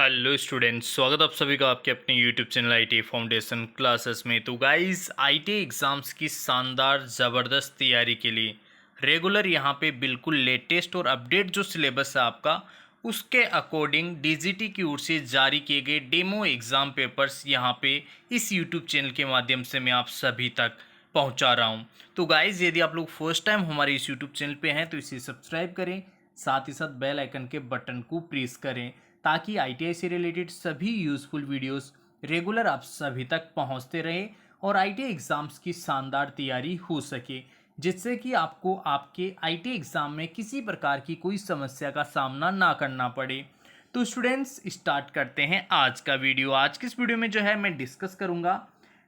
Hello students, स्वागत आप सभी का आपके अपने YouTube channel IT foundation classes में। तो गाइस, आईटी एग्ज़ाम्स की शानदार ज़बरदस्त तैयारी के लिए रेगुलर यहाँ पे बिल्कुल लेटेस्ट और अपडेट जो सिलेबस है आपका, उसके अकॉर्डिंग डीजीटी की ओर से जारी किए गए डेमो एग्ज़ाम पेपर्स यहाँ पे इस यूट्यूब चैनल के माध्यम से मैं आप सभी तक पहुँचा रहा हूँ। तो गाइज़, यदि आप लोग फर्स्ट टाइम हमारे इस यूट्यूब चैनल पे हैं तो इसे सब्सक्राइब करें, साथ ही साथ बेल आइकन के बटन को प्रेस करें ताकि आईटीआई से रिलेटेड सभी यूज़फुल वीडियोस रेगुलर आप सभी तक पहुंचते रहे और आईटीआई एग्ज़ाम्स की शानदार तैयारी हो सके, जिससे कि आपको आपके आईटीआई एग्ज़ाम में किसी प्रकार की कोई समस्या का सामना ना करना पड़े। तो स्टूडेंट्स, स्टार्ट करते हैं आज का वीडियो। आज की इस वीडियो में जो है मैं डिस्कस करूंगा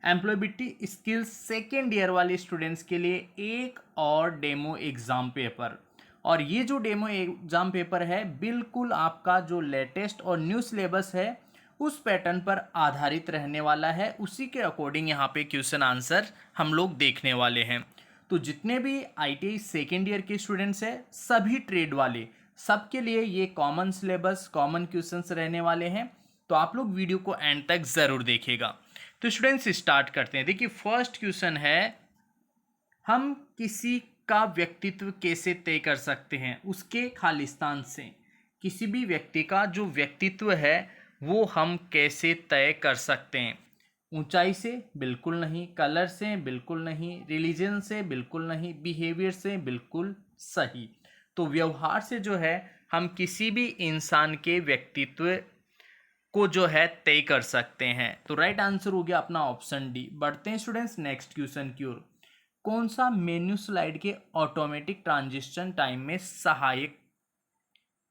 एम्प्लॉयबिलिटी स्किल्स सेकेंड ईयर वाले स्टूडेंट्स के लिए एक और डेमो एग्ज़ाम पेपर। और ये जो डेमो एग्ज़ाम पेपर है बिल्कुल आपका जो लेटेस्ट और न्यू सिलेबस है उस पैटर्न पर आधारित रहने वाला है। उसी के अकॉर्डिंग यहाँ पे क्वेश्चन आंसर हम लोग देखने वाले हैं। तो जितने भी आईटीआई सेकेंड ईयर के स्टूडेंट्स हैं, सभी ट्रेड वाले, सबके लिए ये कॉमन सिलेबस कॉमन क्वेश्चंस रहने वाले हैं। तो आप लोग वीडियो को एंड तक ज़रूर देखिएगा। तो स्टूडेंट्स, स्टार्ट करते हैं। देखिए, फर्स्ट क्वेश्चन है, हम किसी का व्यक्तित्व कैसे तय कर सकते हैं? उसके खालिस्तान से किसी भी व्यक्ति का जो व्यक्तित्व है वो हम कैसे तय कर सकते हैं? ऊंचाई से बिल्कुल नहीं, कलर से बिल्कुल नहीं, रिलीजन से बिल्कुल नहीं, बिहेवियर से बिल्कुल सही। तो व्यवहार से जो है हम किसी भी इंसान के व्यक्तित्व को जो है तय कर सकते हैं। तो राइट आंसर हो गया अपना ऑप्शन डी। बढ़ते हैं स्टूडेंट्स नेक्स्ट क्वेश्चन की ओर। कौन सा मेन्यू स्लाइड के ऑटोमेटिक ट्रांजिशन टाइम में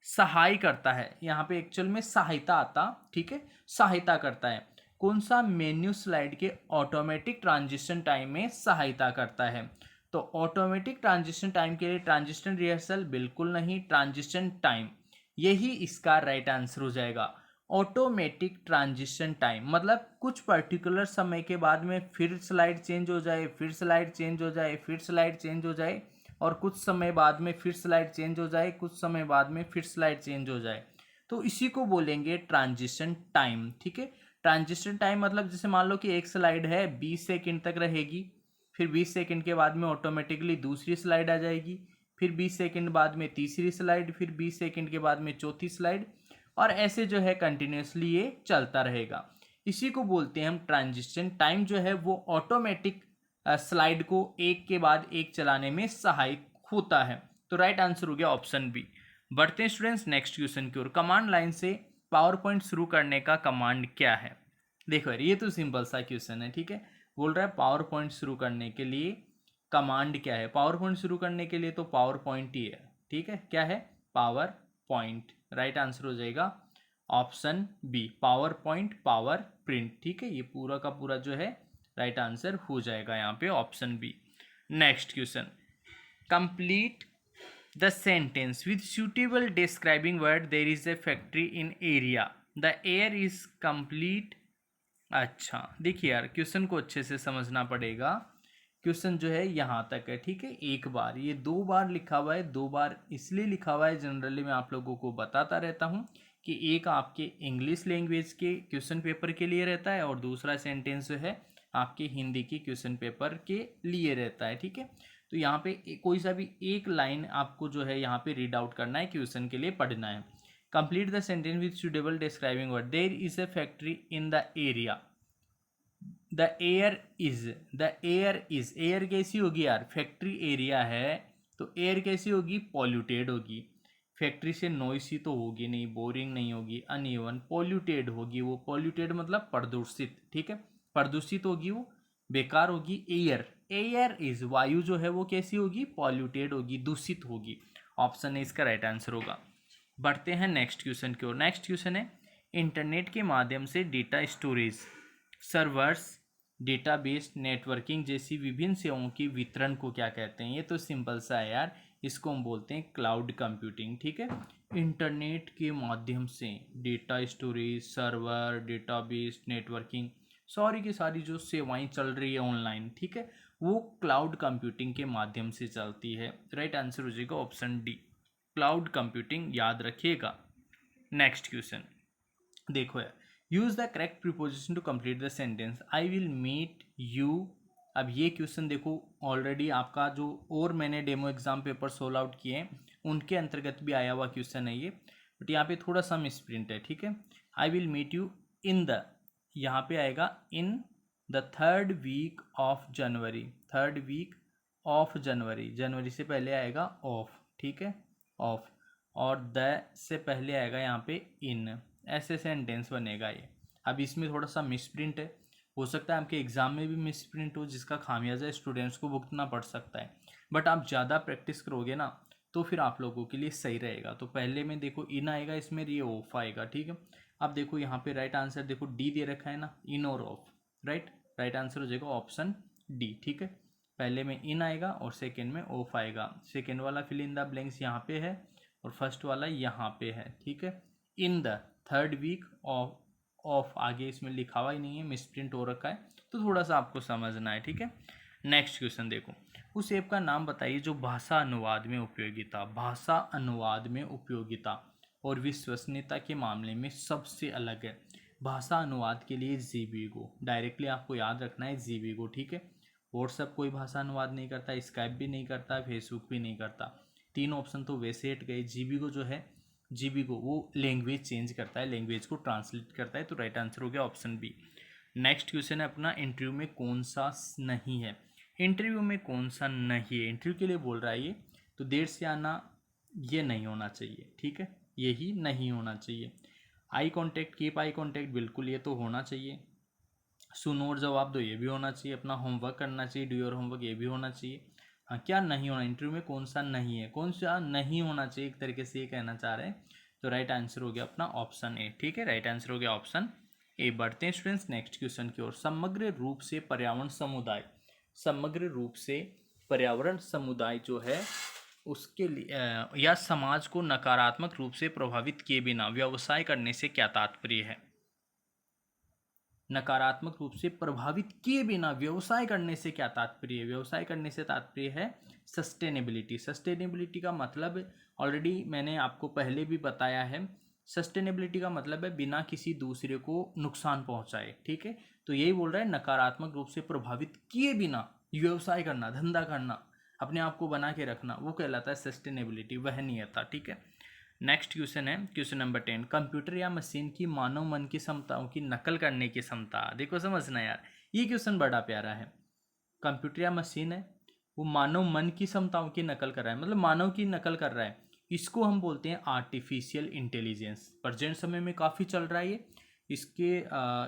सहाय करता है? यहाँ पे एक्चुअल में सहायता आता, ठीक है, सहायता करता है। कौन सा मेन्यू स्लाइड के ऑटोमेटिक ट्रांजिशन टाइम में सहायता करता है? तो ऑटोमेटिक ट्रांजिशन टाइम के लिए ट्रांजिशन रिहर्सल बिल्कुल नहीं, ट्रांजिशन टाइम यही इसका राइट आंसर हो जाएगा। ऑटोमेटिक ट्रांजिशन टाइम मतलब कुछ पर्टिकुलर समय के बाद में फिर स्लाइड चेंज हो जाए, फिर स्लाइड चेंज हो जाए, फिर स्लाइड चेंज हो जाए, और कुछ समय बाद में फिर स्लाइड चेंज हो जाए, कुछ समय बाद में फिर स्लाइड चेंज हो जाए। तो इसी को बोलेंगे ट्रांजिशन टाइम। ठीक है, ट्रांजिशन टाइम मतलब जैसे मान लो कि एक स्लाइड है 20 सेकंड तक रहेगी, फिर 20 सेकंड के बाद में ऑटोमेटिकली दूसरी स्लाइड आ जाएगी, फिर 20 सेकंड बाद में तीसरी स्लाइड, फिर 20 सेकंड के बाद में चौथी स्लाइड, और ऐसे जो है कंटिन्यूसली ये चलता रहेगा। इसी को बोलते हैं हम ट्रांजिशन टाइम। जो है वो ऑटोमेटिक स्लाइड को एक के बाद एक चलाने में सहायक होता है। तो राइट आंसर हो गया ऑप्शन बी। बढ़ते हैं स्टूडेंट्स नेक्स्ट क्वेश्चन की ओर। कमांड लाइन से पावर पॉइंट शुरू करने का कमांड क्या है? देखो यार, ये तो सिंपल सा क्वेश्चन है। ठीक है, बोल रहा है पावर पॉइंट शुरू करने के लिए कमांड क्या है? पावर पॉइंट शुरू करने के लिए तो पावर पॉइंट ही है। ठीक है, क्या है? Power point. राइट आंसर हो जाएगा option B, power point power print. ठीक है, ये पूरा का पूरा जो है राइट आंसर हो जाएगा यहाँ पे option B. Next question, complete the sentence with suitable describing word। there is a factory in area, the air is complete। अच्छा, देखिए यार, क्वेश्चन को अच्छे से समझना पड़ेगा। क्वेश्चन जो है यहाँ तक है, ठीक है। एक बार, ये दो बार लिखा हुआ है। दो बार इसलिए लिखा हुआ है, जनरली मैं आप लोगों को बताता रहता हूँ कि एक आपके इंग्लिश लैंग्वेज के क्वेश्चन पेपर के लिए रहता है और दूसरा सेंटेंस जो है आपके हिंदी के क्वेश्चन पेपर के लिए रहता है। ठीक है, तो यहाँ पे कोई सा भी एक लाइन आपको जो है यहाँ पे रीड आउट करना है, क्वेश्चन के लिए पढ़ना है। Complete the sentence with suitable describing word. There is a factory in the area, the air is air कैसी होगी यार? फैक्ट्री एरिया है तो एयर कैसी होगी? पॉल्यूटेड होगी। फैक्ट्री से नॉइसी तो होगी नहीं, बोरिंग नहीं होगी, अनइवन, पॉल्यूटेड होगी। वो पॉल्यूटेड मतलब प्रदूषित। ठीक है, प्रदूषित होगी, वो बेकार होगी। एयर, एयर इज वायु जो है वो कैसी होगी? पॉल्यूटेड होगी, दूषित होगी। ऑप्शन ए इसका राइट आंसर होगा। बढ़ते हैं नेक्स्ट क्वेश्चन की ओर। नेक्स्ट क्वेश्चन है, इंटरनेट के माध्यम से data storage, servers, database, networking जैसी विभिन्न सेवाओं की वितरण को क्या कहते हैं? ये तो सिंपल सा है यार, इसको हम बोलते हैं क्लाउड कंप्यूटिंग। ठीक है, इंटरनेट के माध्यम से data storage, server, database, networking, सारी की सारी जो सेवाएं चल रही है ऑनलाइन, ठीक है, वो क्लाउड कंप्यूटिंग के माध्यम से चलती है। राइट आंसर हो जाएगा ऑप्शन डी, क्लाउड कंप्यूटिंग। याद रखिएगा। नेक्स्ट क्वेश्चन, देखो यार, use the correct preposition to complete the sentence. I will meet you. अब ये क्वेश्चन देखो, ऑलरेडी आपका जो और मैंने demo exam paper solve out किए हैं उनके अंतर्गत भी आया हुआ क्वेश्चन है ये, बट यहाँ पे थोड़ा सा मिसप्रिंट है, ठीक है। I will meet you in the, यहाँ पे आएगा in the third week of January. Third week of January, जनवरी से पहले आएगा ऑफ, ठीक है, ऑफ। और द से पहले आएगा यहाँ पे इन, ऐसे सेंटेंस बनेगा ये। अब इसमें थोड़ा सा मिसप्रिंट है, हो सकता है आपके एग्जाम में भी मिसप्रिंट हो, जिसका खामियाजा स्टूडेंट्स को भुगतना पड़ सकता है। बट आप ज़्यादा प्रैक्टिस करोगे ना तो फिर आप लोगों के लिए सही रहेगा। तो पहले में देखो इन आएगा, इसमें ये ऑफ आएगा, ठीक है। अब देखो यहाँ पे राइट आंसर देखो डी दे रखा है ना, इन और ऑफ, राइट। राइट आंसर हो जाएगा ऑप्शन डी, ठीक है। पहले में इन आएगा और सेकेंड में ऑफ आएगा। सेकेंड वाला फिल इन द ब्लैंक्स यहाँ पे है और फर्स्ट वाला यहाँ पे है, ठीक है। In the third week of, of आगे इसमें लिखा हुआ ही नहीं है, मिसप्रिंट हो रखा है, तो थोड़ा सा आपको समझना है, ठीक है। नेक्स्ट क्वेश्चन देखो, उस ऐप का नाम बताइए जो भाषा अनुवाद में उपयोगिता, भाषा अनुवाद में उपयोगिता और विश्वसनीयता के मामले में सबसे अलग है। भाषा अनुवाद के लिए जीबीगो, डायरेक्टली आपको याद रखना है जीबीगो, ठीक है। व्हाट्सएप कोई भाषा अनुवाद नहीं करता, स्काइप भी नहीं करता, फेसबुक भी नहीं करता। तीन ऑप्शन तो वैसे हट गए। जीबीगो जो है, जीबीगो वो लैंग्वेज चेंज करता है, लैंग्वेज को ट्रांसलेट करता है, तो राइट आंसर हो गया ऑप्शन बी। नेक्स्ट क्वेश्चन है अपना, इंटरव्यू में कौन सा नहीं है। इंटरव्यू में कौन सा नहीं है, इंटरव्यू के लिए बोल रहा है ये, तो देर से आना ये नहीं होना चाहिए, ठीक है, यही नहीं होना चाहिए। Eye contact, keep eye contact, बिल्कुल ये तो होना चाहिए। सुनो और जवाब दो, ये भी होना चाहिए। अपना होमवर्क करना चाहिए, डू योर होमवर्क, ये भी होना चाहिए। हाँ, क्या नहीं होना, इंटरव्यू में कौन सा नहीं है, कौन सा नहीं होना चाहिए, एक तरीके से ये कहना चाह रहे हैं। तो राइट आंसर हो गया अपना ऑप्शन ए, ठीक है, राइट आंसर हो गया ऑप्शन ए। बढ़ते हैं स्टूडेंट्स नेक्स्ट क्वेश्चन की ओर। समग्र रूप से पर्यावरण समुदाय, समग्र रूप से पर्यावरण समुदाय जो है उसके लिए या समाज को नकारात्मक रूप से प्रभावित किए बिना व्यवसाय करने से क्या तात्पर्य है। नकारात्मक रूप से प्रभावित किए बिना व्यवसाय करने से क्या तात्पर्य है। व्यवसाय करने से तात्पर्य है सस्टेनेबिलिटी। सस्टेनेबिलिटी का मतलब ऑलरेडी मैंने आपको पहले भी बताया है। सस्टेनेबिलिटी का मतलब है बिना किसी दूसरे को नुकसान पहुंचाए, ठीक है। तो यही बोल रहा है, नकारात्मक रूप से प्रभावित किए बिना व्यवसाय करना, धंधा करना, अपने आप को बना के रखना, वो कहलाता है सस्टेनेबिलिटी, वहनीयता, ठीक है। नेक्स्ट क्वेश्चन है क्वेश्चन नंबर 10, कंप्यूटर या मशीन की मानव मन की क्षमताओं की नकल करने की क्षमता। देखो समझना यार, ये क्वेश्चन बड़ा प्यारा है। कंप्यूटर या मशीन है, वो मानव मन की क्षमताओं की नकल कर रहा है, मतलब मानव की नकल कर रहा है। इसको हम बोलते हैं आर्टिफिशियल इंटेलिजेंस। प्रेजेंट समय में काफ़ी चल रहा है ये।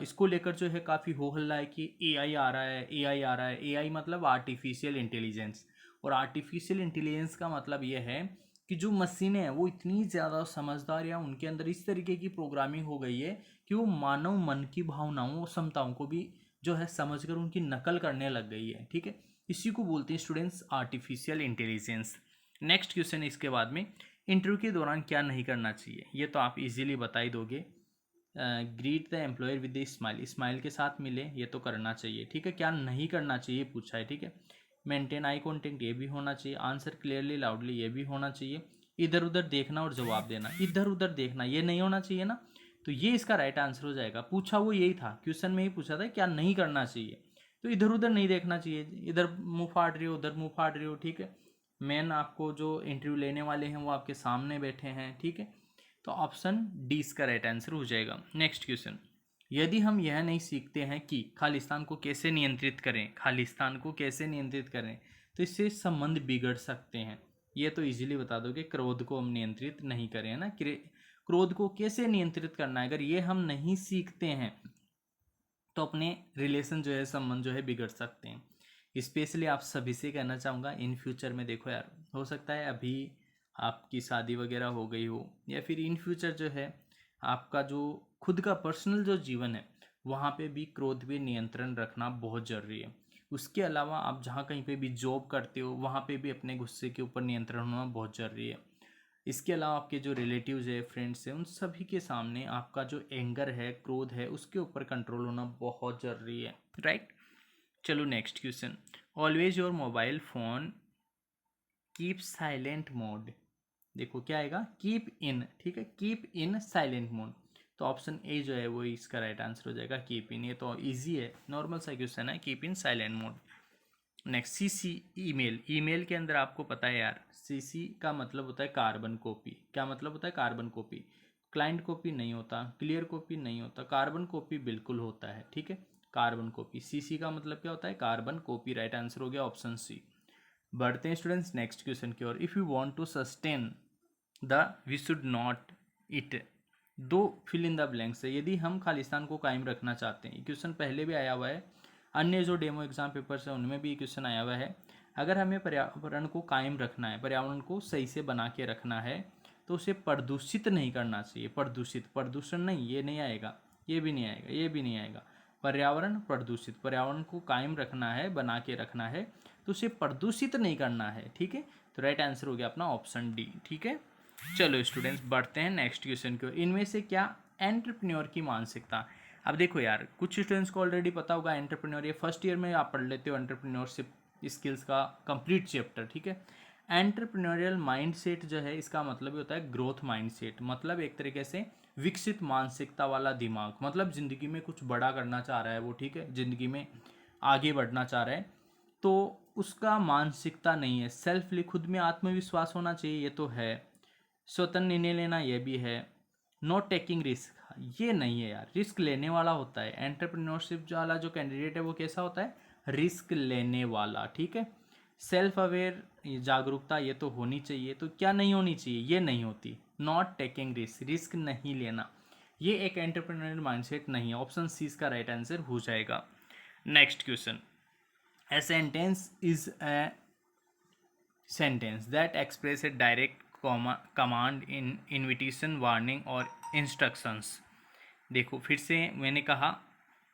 इसको लेकर जो है काफ़ी हो हल्ला है कि एआई आ रहा है, एआई आ रहा है। एआई मतलब आर्टिफिशियल इंटेलिजेंस, और आर्टिफिशियल इंटेलिजेंस का मतलब ये है कि जो मशीनें हैं वो इतनी ज़्यादा समझदार या उनके अंदर इस तरीके की प्रोग्रामिंग हो गई है कि वो मानव मन की भावनाओं और क्षमताओं को भी जो है समझकर उनकी नकल करने लग गई है, ठीक है। इसी को बोलते हैं students artificial intelligence. Next question है इसके बाद में, इंटरव्यू के दौरान क्या नहीं करना चाहिए। ये तो आप इजीली बता ही दोगे। Greet the employer with the smile, smile के साथ मिले, ये तो करना चाहिए, ठीक है। क्या नहीं करना चाहिए पूछा है, ठीक है। मेंटेन आई कॉन्टेक्ट, ये भी होना चाहिए। आंसर क्लियरली लाउडली, ये भी होना चाहिए। इधर उधर देखना और जवाब देना, इधर उधर देखना ये नहीं होना चाहिए ना, तो ये इसका राइट आंसर हो जाएगा। पूछा वो यही था, क्वेश्चन में ही पूछा था क्या नहीं करना चाहिए, तो इधर उधर नहीं देखना चाहिए। इधर मुंह फाड़ रही हो, उधर मुंह फाड़ रही हो, ठीक है। मैन आपको जो इंटरव्यू लेने वाले हैं वो आपके सामने बैठे हैं, ठीक है। तो ऑप्शन डी इसका राइट आंसर हो जाएगा। नेक्स्ट क्वेश्चन, यदि हम यह नहीं सीखते हैं कि खालिस्तान को कैसे नियंत्रित करें, खालिस्तान को कैसे नियंत्रित करें, तो इससे संबंध बिगड़ सकते हैं। ये तो इजीली बता दोगे, क्रोध को हम नियंत्रित नहीं करें, है ना। क्रोध को कैसे नियंत्रित करना है, अगर ये हम नहीं सीखते हैं तो अपने रिलेशन जो है, संबंध जो है बिगड़ सकते हैं। स्पेशली आप सभी से कहना चाहूँगा इन फ्यूचर में, देखो यार, हो सकता है अभी आपकी शादी वगैरह हो गई हो, या फिर इन फ्यूचर जो है आपका जो खुद का पर्सनल जो जीवन है वहाँ पे भी क्रोध पे नियंत्रण रखना बहुत ज़रूरी है। उसके अलावा आप जहाँ कहीं पे भी जॉब करते हो वहाँ पे भी अपने गुस्से के ऊपर नियंत्रण होना बहुत ज़रूरी है। इसके अलावा आपके जो रिलेटिव्स है, फ्रेंड्स है, उन सभी के सामने आपका जो एंगर है, क्रोध है, उसके ऊपर कंट्रोल होना बहुत ज़रूरी है, राइट। चलो next question, always your mobile phone keep silent mode. देखो क्या आएगा, कीप इन, ठीक है, कीप इन साइलेंट मोड। तो ऑप्शन ए जो है वो इसका राइट आंसर हो जाएगा कीप इन। ये तो ईजी है, नॉर्मल सा क्वेश्चन है, keep in silent mode. Next CC email. Email के अंदर आपको पता है यार, सीसी का मतलब होता है कार्बन कॉपी। क्या मतलब होता है? Carbon copy. क्लाइंट कॉपी नहीं होता, क्लियर कॉपी नहीं होता, कार्बन कॉपी बिल्कुल होता है, ठीक है। कार्बन कॉपी, सीसी का मतलब क्या होता है? Carbon copy. राइट आंसर हो गया ऑप्शन सी। बढ़ते हैं स्टूडेंट्स नेक्स्ट क्वेश्चन की ओर। If you want to sustain the we should not it, दो फिल इन द ब्लैंक्स है। यदि हम खालिस्तान को कायम रखना चाहते हैं, ये क्वेश्चन पहले भी आया हुआ है, अन्य जो डेमो एग्जाम पेपर्स है उनमें भी ये क्वेश्चन आया हुआ है। अगर हमें पर्यावरण को कायम रखना है, पर्यावरण को सही से बना के रखना है, तो उसे प्रदूषित नहीं करना चाहिए। प्रदूषित, प्रदूषण नहीं, ये नहीं आएगा, ये भी नहीं आएगा, ये भी नहीं आएगा। पर्यावरण प्रदूषित, पर्यावरण को कायम रखना है, बना के रखना है, तो उसे प्रदूषित नहीं करना है, ठीक है। तो राइट आंसर हो गया अपना ऑप्शन डी, ठीक है। चलो स्टूडेंट्स बढ़ते हैं नेक्स्ट क्वेश्चन की ओर। इनमें से क्या एंटरप्रेन्योर की मानसिकता। अब देखो यार, कुछ स्टूडेंट्स को ऑलरेडी पता होगा एंटरप्रेन्योर, ये फर्स्ट ईयर में आप पढ़ लेते हो एंटरप्रेन्योरशिप स्किल्स का कंप्लीट चैप्टर, ठीक है। एंटरप्रेन्योरियल माइंडसेट जो है, इसका मतलब ही होता है ग्रोथ माइंडसेट, मतलब एक तरीके से विकसित मानसिकता वाला दिमाग। मतलब ज़िंदगी में कुछ बड़ा करना चाह रहा है वो, ठीक है, ज़िंदगी में आगे बढ़ना चाह रहा है, तो उसका मानसिकता नहीं है सेल्फ, खुद में आत्मविश्वास होना चाहिए, ये तो है। स्वतंत्र निर्णय लेना, ये भी है। नॉट टेकिंग रिस्क, ये नहीं है यार, रिस्क लेने वाला होता है एंटरप्रेन्योरशिप वाला जो कैंडिडेट है, वो कैसा होता है? रिस्क लेने वाला, ठीक है। सेल्फ अवेयर, जागरूकता, ये तो होनी चाहिए। तो क्या नहीं होनी चाहिए? ये नहीं होती। नॉट टेकिंग रिस्क, रिस्क नहीं लेना, ये एक एंटरप्रेन्योरियल माइंडसेट नहीं है। ऑप्शन सी इसका राइट आंसर हो जाएगा। Next question. A sentence is a sentence that express a direct command in invitation, warning और instructions। देखो फिर से मैंने कहा,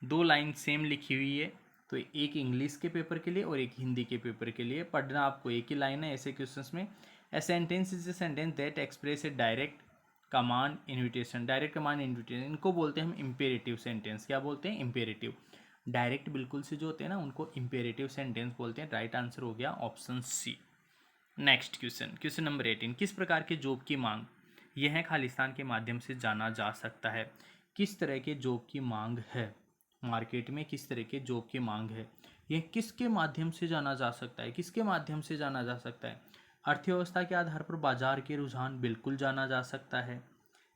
दो लाइन सेम लिखी हुई है, तो एक इंग्लिश के पेपर के लिए और एक हिंदी के पेपर के लिए पढ़ना आपको एक ही लाइन है ऐसे क्वेश्चंस में। A sentence is a sentence that express A direct command invitation. Direct command invitation, इनको बोलते हैं हम इम्पेरेटिव सेंटेंस। क्या बोलते हैं? इम्पेरेटिव। डायरेक्ट बिल्कुल से जो होते हैं ना, उनको इम्पेरेटिव सेंटेंस बोलते हैं। राइट आंसर हो गया option C. Next question, question number 18। किस प्रकार के जॉब की मांग यह है खालिस्तान के माध्यम से जाना जा सकता है? किस तरह के जॉब की मांग है मार्केट में? किस तरह के जॉब की मांग है? यह किसके माध्यम से जाना जा सकता है? किसके माध्यम से जाना जा सकता है? अर्थव्यवस्था के आधार पर बाजार के रुझान बिल्कुल जाना जा सकता है।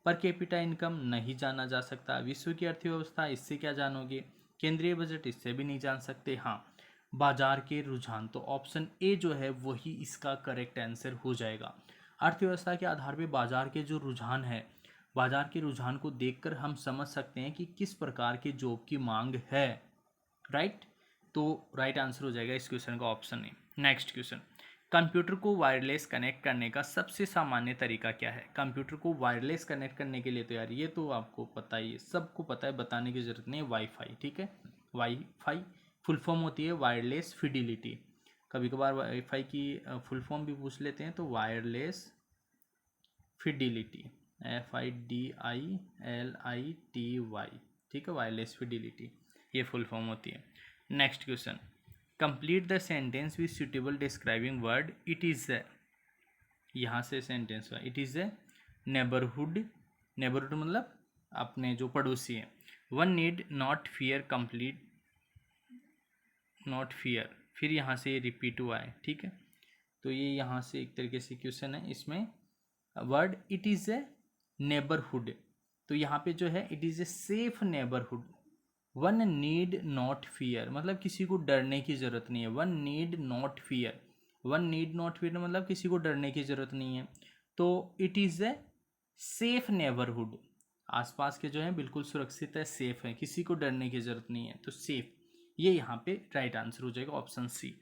पर कैपिटा इनकम नहीं जाना जा सकता। विश्व की अर्थव्यवस्था, इससे क्या जानोगे? केंद्रीय बजट, इससे भी नहीं जान सकते। हाँ, बाजार के रुझान, तो ऑप्शन ए जो है वही इसका करेक्ट आंसर हो जाएगा। अर्थव्यवस्था के आधार पे बाजार के जो रुझान है, बाजार के रुझान को देखकर हम समझ सकते हैं कि किस प्रकार के जॉब की मांग है। राइट, तो राइट आंसर हो जाएगा इस क्वेश्चन का option A. Next question. Computer को वायरलेस कनेक्ट करने का सबसे सामान्य तरीका क्या है? कंप्यूटर को वायरलेस कनेक्ट करने के लिए तो यार ये तो आपको पता ही है, सबको पता है, बताने की जरूरत नहीं है। वाईफाई, ठीक है। वाईफाई फुल फॉर्म होती है वायरलेस फिडिलिटी। कभी कभार वाईफाई की फुल फॉर्म भी पूछ लेते हैं, तो वायरलेस फिडिलिटी, FIDILITY, ठीक है, वायरलेस फिडिलिटी, ये फुल फॉर्म होती है। Next question. Complete the sentence with suitable describing word. It is a, यहाँ से सेंटेंस हुआ, it is a neighbourhood. Neighbourhood मतलब अपने जो पड़ोसी हैं। One need not fear complete, not fear, फिर यहाँ से ये रिपीट हुआ है, ठीक है। तो ये यहाँ से एक तरीके से क्वेश्चन है, इसमें word it is a neighbourhood, तो यहाँ पे जो है it is a safe neighbourhood. One need not fear मतलब किसी को डरने की ज़रूरत नहीं है। One need not fear, one need not fear मतलब किसी को डरने की ज़रूरत नहीं है। तो it is a safe neighbourhood, आसपास के जो है बिल्कुल सुरक्षित है, सेफ है, किसी को डरने की ज़रूरत नहीं है, तो सेफ, ये यहाँ पे राइट आंसर हो जाएगा option C.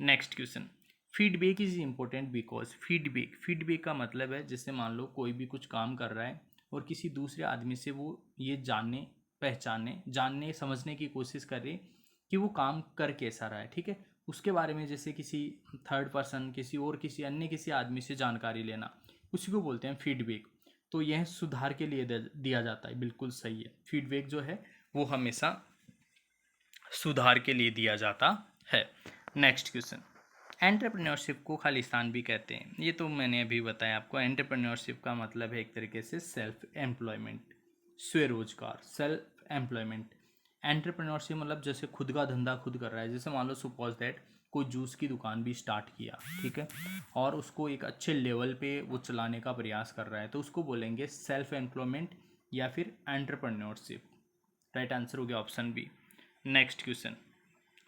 Next question. Feedback is important because, feedback, feedback का मतलब है जैसे मान लो कोई भी कुछ काम कर रहा है और किसी दूसरे आदमी से वो ये जानने पहचानने जानने समझने की कोशिश कर रही कि वो काम कर कैसा रहा है, ठीक है, उसके बारे में, जैसे किसी थर्ड पर्सन, किसी और किसी अन्य किसी आदमी से जानकारी लेना, उसी को बोलते हैं फीडबैक। तो यह सुधार के लिए दिया जाता है, बिल्कुल सही है। फीडबैक जो है वो हमेशा सुधार के लिए दिया जाता है। Next question. एंटरप्रेन्योरशिप को खालिस्तान भी कहते हैं, ये तो मैंने अभी बताया आपको। एंटरप्रेन्योरशिप का मतलब है एक तरीके से सेल्फ एम्प्लॉयमेंट, स्वरोजगार, सेल्फ एम्प्लॉयमेंट। एंटरप्रेन्योरशिप मतलब जैसे खुद का धंधा खुद कर रहा है, जैसे मान लो सपोज दैट कोई जूस की दुकान भी स्टार्ट किया, ठीक है, और उसको एक अच्छे लेवल पे वो चलाने का प्रयास कर रहा है, तो उसको बोलेंगे सेल्फ एम्प्लॉयमेंट या फिर एंटरप्रेन्योरशिप। राइट आंसर हो गया ऑप्शन बी। नेक्स्ट क्वेश्चन,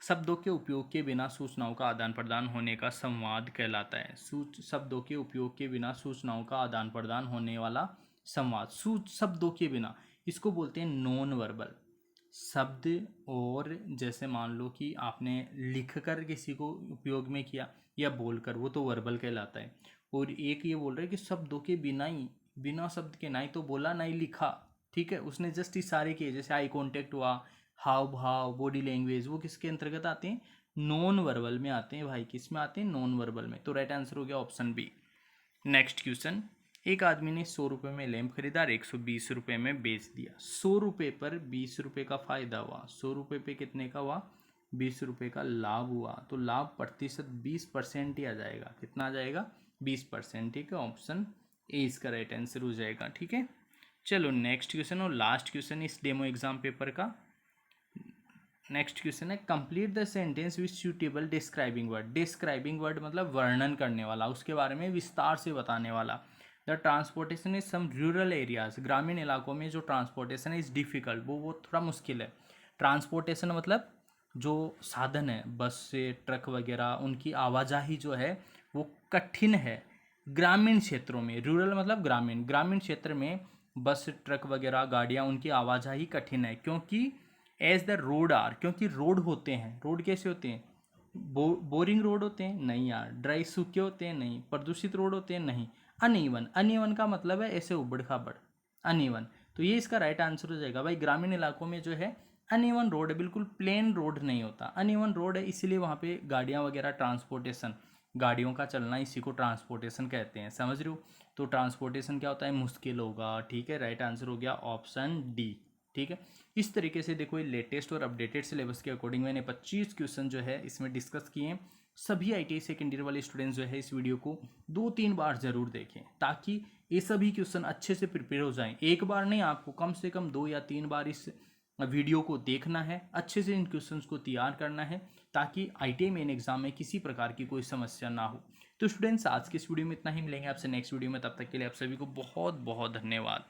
शब्दों के उपयोग के बिना सूचनाओं का आदान प्रदान होने का संवाद कहलाता है। शब्दों के उपयोग के बिना सूचनाओं का आदान प्रदान होने वाला संवाद, शब्दों के बिना, इसको बोलते हैं नॉन वर्बल। शब्द और जैसे मान लो कि आपने लिख कर किसी को उपयोग में किया या बोलकर, वो तो वर्बल कहलाता है। और एक ये बोल रहे हैं कि शब्दों के बिना ही, बिना शब्द के ना ही तो बोला ना ही लिखा, ठीक है, उसने जस्ट इशारे किए, जैसे आई कांटेक्ट हुआ, हाव भाव, बॉडी लैंग्वेज, वो किसके अंतर्गत आते हैं? नॉन वर्बल में आते हैं भाई। किस में आते हैं? नॉन वर्बल में। तो राइट आंसर हो गया ऑप्शन बी। नेक्स्ट क्वेश्चन, एक आदमी ने 100 रुपये में लैंप खरीदा और 120 रुपये में बेच दिया। 100 रुपये पर 20 रुपये का फायदा हुआ। 100 रुपये पे कितने का हुआ? 20 रुपये का लाभ हुआ। तो लाभ प्रतिशत 20% ही आ जाएगा। कितना आ जाएगा? 20%। ठीक है, ऑप्शन ए इसका राइट आंसर हो जाएगा। ठीक है, चलो नेक्स्ट क्वेश्चन और लास्ट क्वेश्चन इस डेमो एग्जाम पेपर का। नेक्स्ट क्वेश्चन है, complete the sentence with suitable describing word. Describing word मतलब वर्णन करने वाला, उसके बारे में विस्तार से बताने वाला। The transportation is some rural areas, ग्रामीण इलाकों में जो ट्रांसपोर्टेशन इज डिफिकल्ट, वो थोड़ा मुश्किल है। ट्रांसपोर्टेशन मतलब जो साधन है, बस से ट्रक वगैरह, उनकी आवाजाही जो है वो कठिन है ग्रामीण क्षेत्रों में। रूरल मतलब ग्रामीण, ग्रामीण क्षेत्र में बस ट्रक वगैरह गाड़ियाँ, उनकी आवाजाही कठिन है, क्योंकि एज द रोड आर, क्योंकि रोड होते हैं। रोड कैसे होते हैं? बोरिंग रोड होते हैं? नहीं यार। ड्राई सूखे होते हैं? नहीं। प्रदूषित रोड होते हैं? नहीं। अनइवन, अनइवन का मतलब है ऐसे उबड़ खाबड़, अनइवन। तो ये इसका राइट आंसर हो जाएगा भाई। ग्रामीण इलाकों में जो है अनइवन रोड है, बिल्कुल प्लेन रोड नहीं होता, अनइवन रोड है, इसीलिए वहाँ पे गाड़ियाँ वगैरह, ट्रांसपोर्टेशन, गाड़ियों का चलना, इसी को ट्रांसपोर्टेशन कहते हैं। समझ रहे हो? तो ट्रांसपोर्टेशन क्या होता है? मुश्किल होगा। ठीक है, राइट आंसर हो गया ऑप्शन डी। ठीक है, इस तरीके से देखो, ये लेटेस्ट और अपडेटेड सिलेबस के अकॉर्डिंग मैंने 25 क्वेश्चन जो है इसमें डिस्कस किए हैं। सभी ITI सेकेंड ईयर वाले स्टूडेंट्स जो है इस वीडियो को 2-3 बार ज़रूर देखें, ताकि ये सभी क्वेश्चन अच्छे से प्रिपेयर हो जाएं। एक बार नहीं, आपको कम से कम 2 या 3 बार इस वीडियो को देखना है, अच्छे से इन क्वेश्चंस को तैयार करना है, ताकि ITI मेन एग्जाम में किसी प्रकार की कोई समस्या ना हो। तो स्टूडेंट्स, आज के इस वीडियो में इतना ही, मिलेंगे आपसे नेक्स्ट वीडियो में। तब तक के लिए आप सभी को बहुत बहुत धन्यवाद।